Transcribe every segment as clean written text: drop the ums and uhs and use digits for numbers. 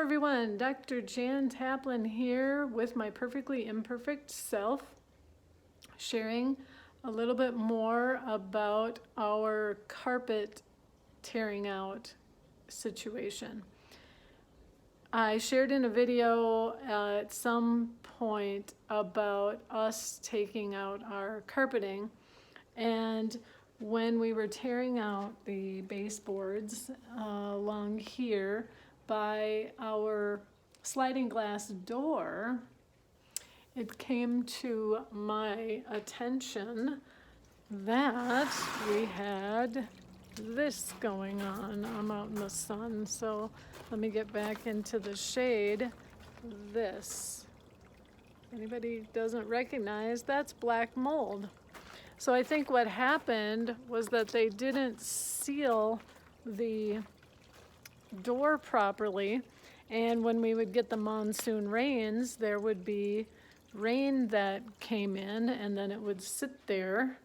everyone, Dr. Jan Taplin here with my perfectly imperfect self, sharing a little bit more about our carpet tearing out situation. I shared in a video at some point about us taking out our carpeting, and when we were tearing out the baseboards along here by our sliding glass door, it came to my attention that we had this going on. I'm out in the sun, so let me get back into the shade. This. Anybody doesn't recognize, that's black mold. So I think what happened was that they didn't seal the door properly, and when we would get the monsoon rains, there would be rain that came in, and then it would sit there,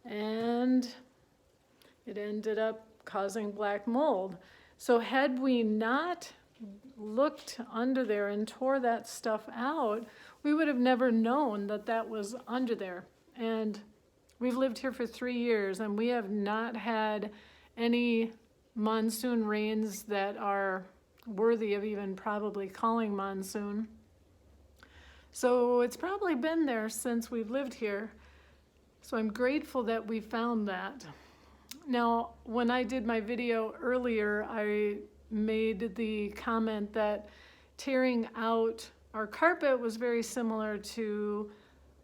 and it ended up causing black mold. So had we not looked under there and tore that stuff out, we would have never known that that was under there. And we've lived here for 3 years, and we have not had any monsoon rains that are worthy of even probably calling monsoon. So it's probably been there since we've lived here. So I'm grateful that we found that. Now, when I did my video earlier, I made the comment that tearing out our carpet was very similar to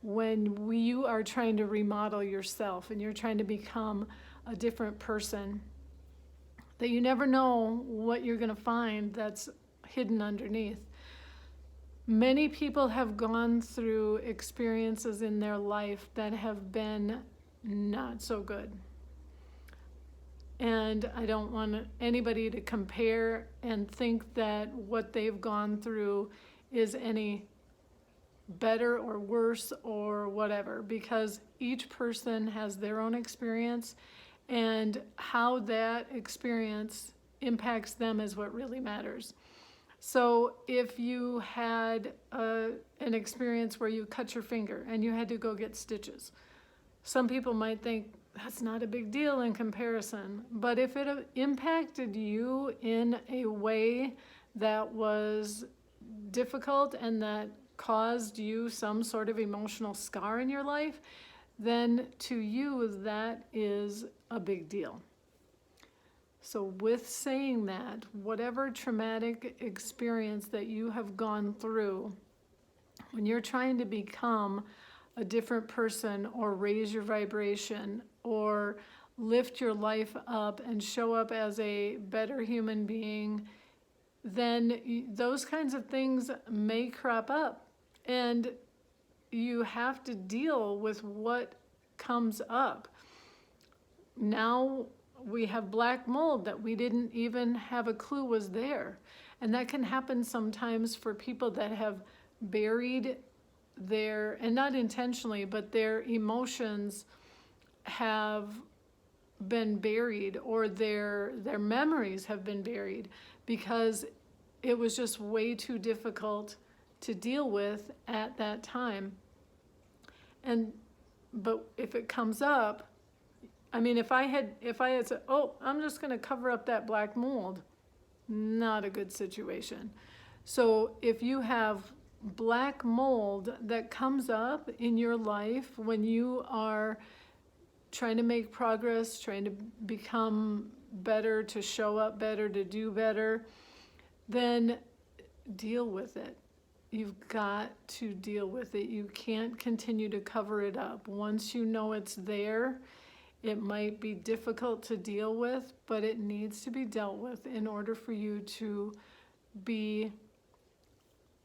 when you are trying to remodel yourself and you're trying to become a different person, that you never know what you're going to find that's hidden underneath. Many people have gone through experiences in their life that have been not so good. And I don't want anybody to compare and think that what they've gone through is any better or worse or whatever, because each person has their own experience, and how that experience impacts them is what really matters. So if you had an experience where you cut your finger and you had to go get stitches, some people might think that's not a big deal in comparison. But if it impacted you in a way that was difficult and that caused you some sort of emotional scar in your life, then to you that is a big deal. So with saying that, whatever traumatic experience that you have gone through, when you're trying to become a different person or raise your vibration or lift your life up and show up as a better human being, then those kinds of things may crop up, and you have to deal with what comes up. Now we have black mold that we didn't even have a clue was there. And that can happen sometimes for people that have buried their, and not intentionally, but their emotions have been buried, or their memories have been buried because it was just way too difficult to deal with at that time. But if it comes up, I mean, if I had said, oh, I'm just going to cover up that black mold, not a good situation. So if you have black mold that comes up in your life when you are trying to make progress, trying to become better, to show up better, to do better, then deal with it. You've got to deal with it. You can't continue to cover it up. Once you know it's there, it might be difficult to deal with, but it needs to be dealt with in order for you to be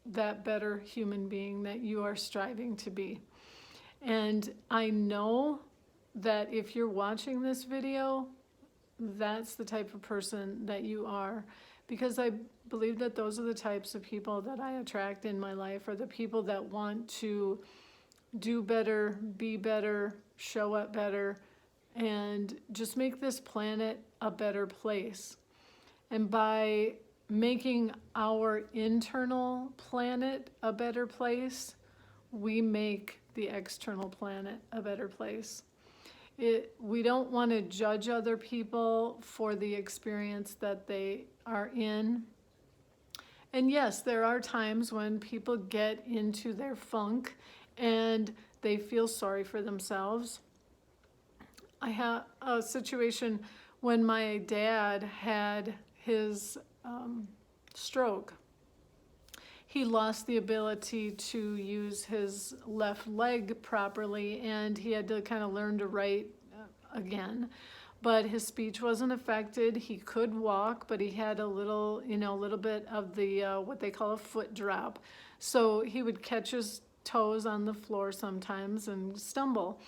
that better human being that you are striving to be. And I know that if you're watching this video, that's the type of person that you are, because I believe that those are the types of people that I attract in my life, are the people that want to do better, be better, show up better, and just make this planet a better place. And by making our internal planet a better place, we make the external planet a better place. We don't want to judge other people for the experience that they are in. And yes, there are times when people get into their funk and they feel sorry for themselves. I had a situation when my dad had his stroke. He lost the ability to use his left leg properly, and he had to kind of learn to write again. But his speech wasn't affected. He could walk, but he had a little bit of the what they call a foot drop. So he would catch his toes on the floor sometimes and stumble.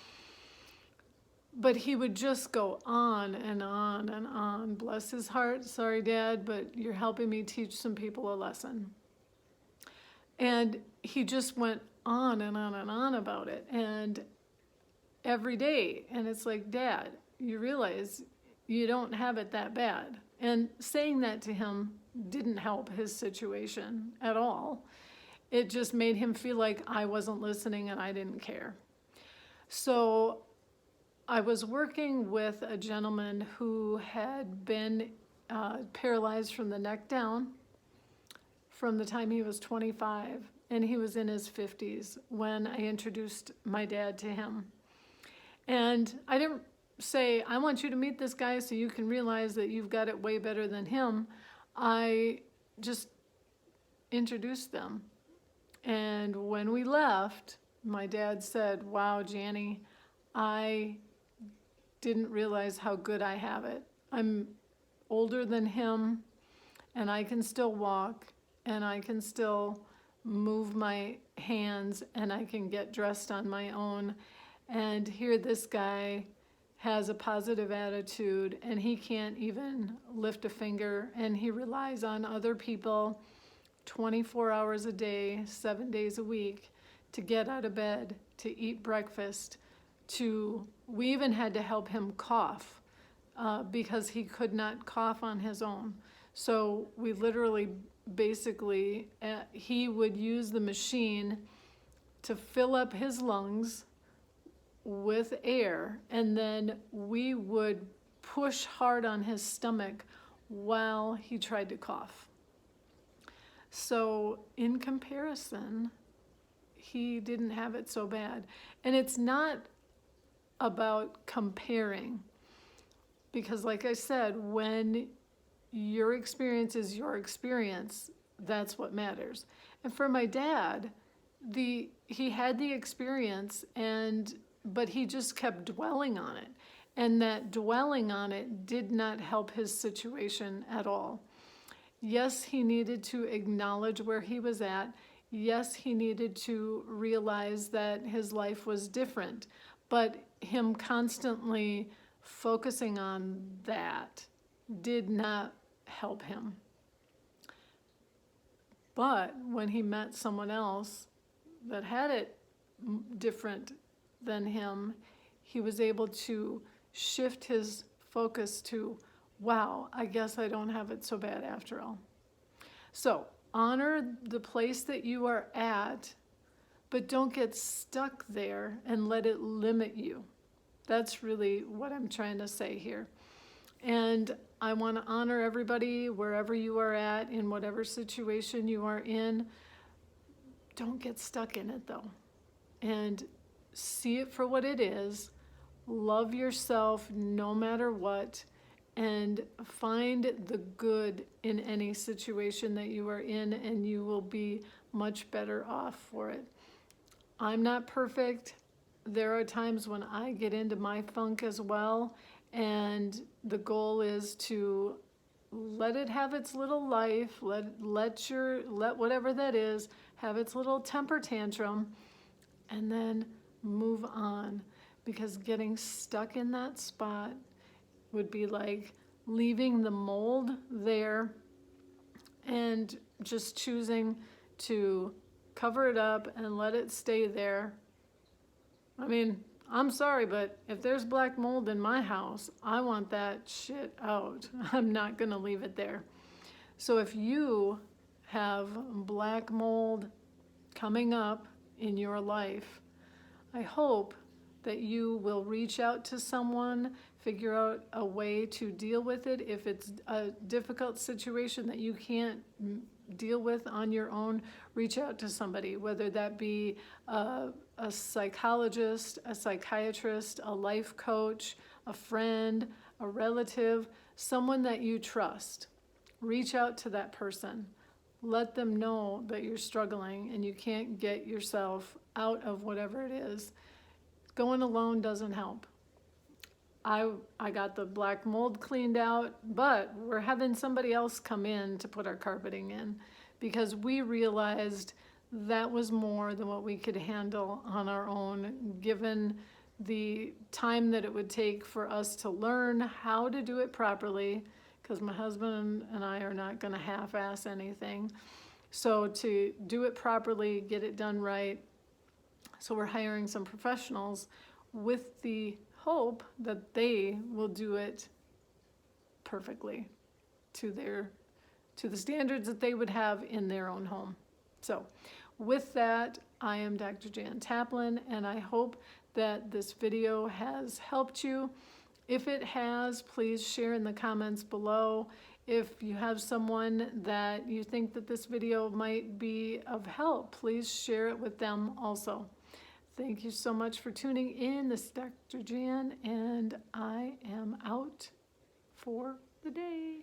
But he would just go on and on and on. Bless his heart. Sorry, Dad, but you're helping me teach some people a lesson. And he just went on and on and on about it. And every day. And it's like, Dad, you realize you don't have it that bad. And saying that to him didn't help his situation at all. It just made him feel like I wasn't listening and I didn't care. So I was working with a gentleman who had been paralyzed from the neck down from the time he was 25, and he was in his 50s when I introduced my dad to him. And I didn't say, I want you to meet this guy so you can realize that you've got it way better than him. I just introduced them. And when we left, my dad said, wow, Janny, I didn't realize how good I have it. I'm older than him, and I can still walk, and I can still move my hands, and I can get dressed on my own. And here this guy has a positive attitude, and he can't even lift a finger, and he relies on other people 24 hours a day, 7 days a week to get out of bed, to eat breakfast, we even had to help him cough because he could not cough on his own. So we literally, basically, he would use the machine to fill up his lungs with air, and then we would push hard on his stomach while he tried to cough. So in comparison, he didn't have it so bad. And it's not about comparing, because like I said, when your experience is your experience, that's what matters. And for my dad, he had the experience, but he just kept dwelling on it. And that dwelling on it did not help his situation at all. Yes, he needed to acknowledge where he was at. Yes, he needed to realize that his life was different. But him constantly focusing on that did not help him. But when he met someone else that had it different than him, he was able to shift his focus to, wow, I guess I don't have it so bad after all. So honor the place that you are at, but don't get stuck there and let it limit you. That's really what I'm trying to say here. And I want to honor everybody wherever you are at, in whatever situation you are in. Don't get stuck in it though. And see it for what it is. Love yourself no matter what, and find the good in any situation that you are in, and you will be much better off for it. I'm not perfect. There are times when I get into my funk as well, and the goal is to let it have its little life, let whatever that is have its little temper tantrum, and then move on. Because getting stuck in that spot would be like leaving the mold there and just choosing to cover it up and let it stay there. I mean, I'm sorry, but if there's black mold in my house, I want that shit out. I'm not gonna leave it there. So if you have black mold coming up in your life, I hope that you will reach out to someone, figure out a way to deal with it. If it's a difficult situation that you can't deal with on your own, reach out to somebody, whether that be a psychologist, a psychiatrist, a life coach, a friend, a relative, someone that you trust. Reach out to that person. Let them know that you're struggling and you can't get yourself out of whatever it is. Going alone doesn't help. I got the black mold cleaned out, but we're having somebody else come in to put our carpeting in because we realized that was more than what we could handle on our own, given the time that it would take for us to learn how to do it properly, because my husband and I are not going to half-ass anything. So to do it properly, get it done right. So we're hiring some professionals with the hope that they will do it perfectly to the standards that they would have in their own home. So with that, I am Dr. Jan Taplin, and I hope that this video has helped you. If it has, please share in the comments below. If you have someone that you think that this video might be of help, please share it with them also. Thank you so much for tuning in. This is Dr. Jan, and I am out for the day.